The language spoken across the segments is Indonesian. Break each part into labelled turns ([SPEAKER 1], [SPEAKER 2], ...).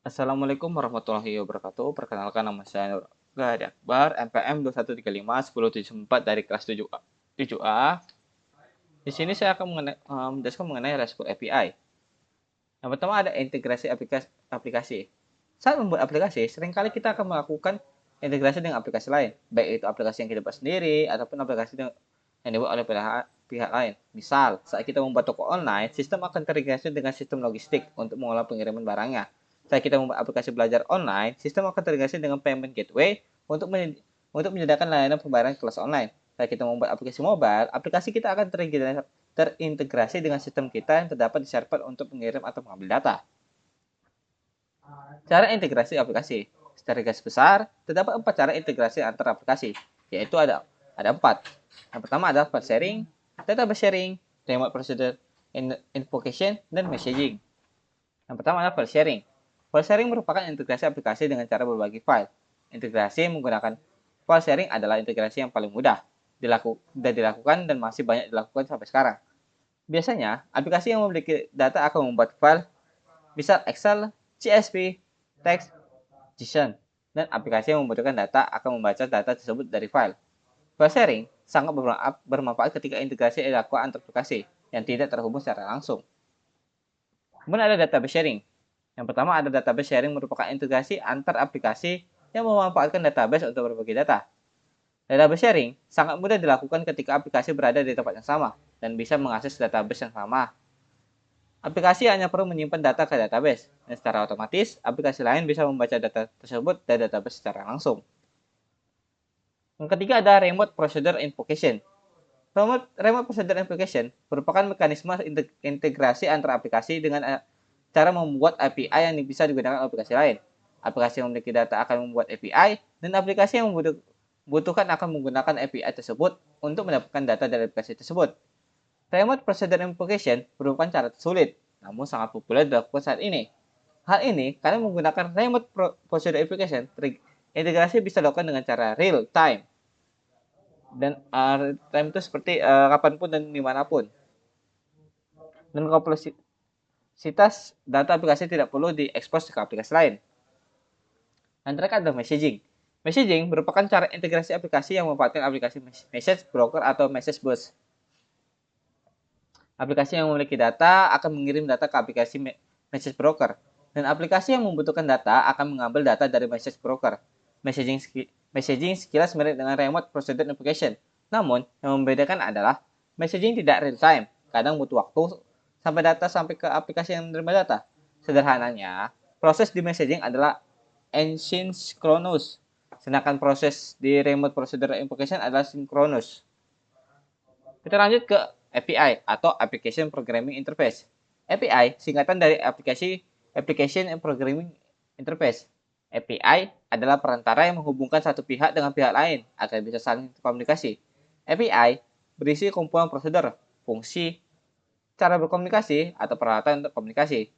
[SPEAKER 1] Assalamualaikum warahmatullahi wabarakatuh. Perkenalkan nama saya Nur Gadi Akbar, NPM 21351074 dari kelas 7A. 7A. Di sini saya akan menjelaskan mengenai RESTful API. Yang pertama ada integrasi aplikasi. Saat membuat aplikasi, seringkali kita akan melakukan integrasi dengan aplikasi lain, baik itu aplikasi yang kita buat sendiri ataupun aplikasi yang dibuat oleh pihak lain. Misal, saat kita membuat toko online, sistem akan terintegrasi dengan sistem logistik untuk mengolah pengiriman barangnya. Saat kita membuat aplikasi belajar online, sistem akan terintegrasi dengan payment gateway untuk menyediakan layanan pembayaran kelas online. Saat kita membuat aplikasi mobile, aplikasi kita akan terintegrasi dengan sistem kita yang terdapat di server untuk mengirim atau mengambil data. Cara integrasi aplikasi. Secara garis besar, terdapat 4 cara integrasi antar aplikasi, yaitu ada 4. Yang pertama adalah file sharing, database sharing, remote procedure invocation, dan messaging. Yang pertama adalah file sharing. File sharing merupakan integrasi aplikasi dengan cara berbagi file. Integrasi menggunakan file sharing adalah integrasi yang paling mudah dilakukan dan masih banyak dilakukan sampai sekarang. Biasanya, aplikasi yang memiliki data akan membuat file, misal Excel, CSV, teks, JSON, dan aplikasi yang membutuhkan data akan membaca data tersebut dari file. File sharing sangat bermanfaat ketika integrasi dilakukan antar aplikasi yang tidak terhubung secara langsung. Kemudian ada database sharing. Yang pertama ada database sharing merupakan integrasi antar aplikasi yang memanfaatkan database untuk berbagi data. Database sharing sangat mudah dilakukan ketika aplikasi berada di tempat yang sama dan bisa mengakses database yang sama. Aplikasi hanya perlu menyimpan data ke database, dan secara otomatis, aplikasi lain bisa membaca data tersebut dari database secara langsung. Yang ketiga ada Remote Procedure Invocation. Remote Procedure Invocation merupakan mekanisme integrasi antara aplikasi dengan cara membuat API yang bisa digunakan aplikasi lain. Aplikasi yang memiliki data akan membuat API, dan aplikasi yang membutuhkan akan menggunakan API tersebut untuk mendapatkan data dari aplikasi tersebut. Remote Procedure Invocation merupakan cara sulit, namun sangat populer dilakukan saat ini. Hal ini karena menggunakan Remote Procedure Invocation, integrasi bisa dilakukan dengan cara real time. Dan real time itu seperti kapanpun dan dimanapun. Dan kompleksitas data aplikasi tidak perlu diekspos ke aplikasi lain. Antara ada messaging. Messaging merupakan cara integrasi aplikasi yang memanfaatkan aplikasi message broker atau message bus. Aplikasi yang memiliki data akan mengirim data ke aplikasi message broker, dan aplikasi yang membutuhkan data akan mengambil data dari message broker. Messaging sekilas mirip dengan Remote Procedure Invocation, namun yang membedakan adalah messaging tidak real time, kadang butuh waktu sampai ke aplikasi yang menerima data. Sederhananya, proses di messaging adalah asynchronous, sedangkan proses di Remote Procedure Invocation adalah synchronous. Kita lanjut ke API atau Application Programming Interface. API singkatan dari Application Programming Interface. API adalah perantara yang menghubungkan satu pihak dengan pihak lain agar bisa saling komunikasi. API berisi kumpulan prosedur, fungsi, cara berkomunikasi, atau peralatan untuk komunikasi.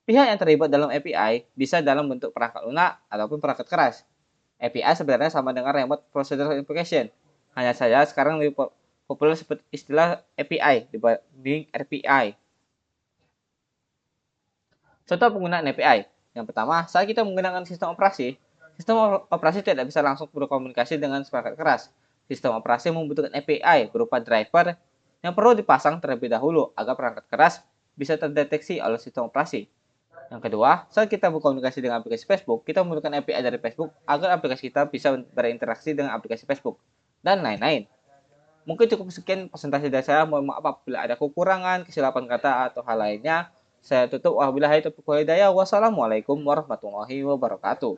[SPEAKER 1] Pihak yang terlibat dalam API bisa dalam bentuk perangkat lunak ataupun perangkat keras. API sebenarnya sama dengan Remote Procedure Invocation. Hanya saja sekarang lebih populer seperti istilah API dibanding RPI. Contoh penggunaan API. Yang pertama, saat kita menggunakan sistem operasi tidak bisa langsung berkomunikasi dengan perangkat keras. Sistem operasi membutuhkan API berupa driver yang perlu dipasang terlebih dahulu agar perangkat keras bisa terdeteksi oleh sistem operasi. Yang kedua, saat kita berkomunikasi dengan aplikasi Facebook, kita membutuhkan API dari Facebook agar aplikasi kita bisa berinteraksi dengan aplikasi Facebook, dan lain-lain. Mungkin cukup sekian presentasi dari saya. Mohon maaf apabila ada kekurangan, kesilapan kata, atau hal lainnya. Saya tutup. Wabillahi taufiq wal hidayah. Wassalamualaikum warahmatullahi wabarakatuh.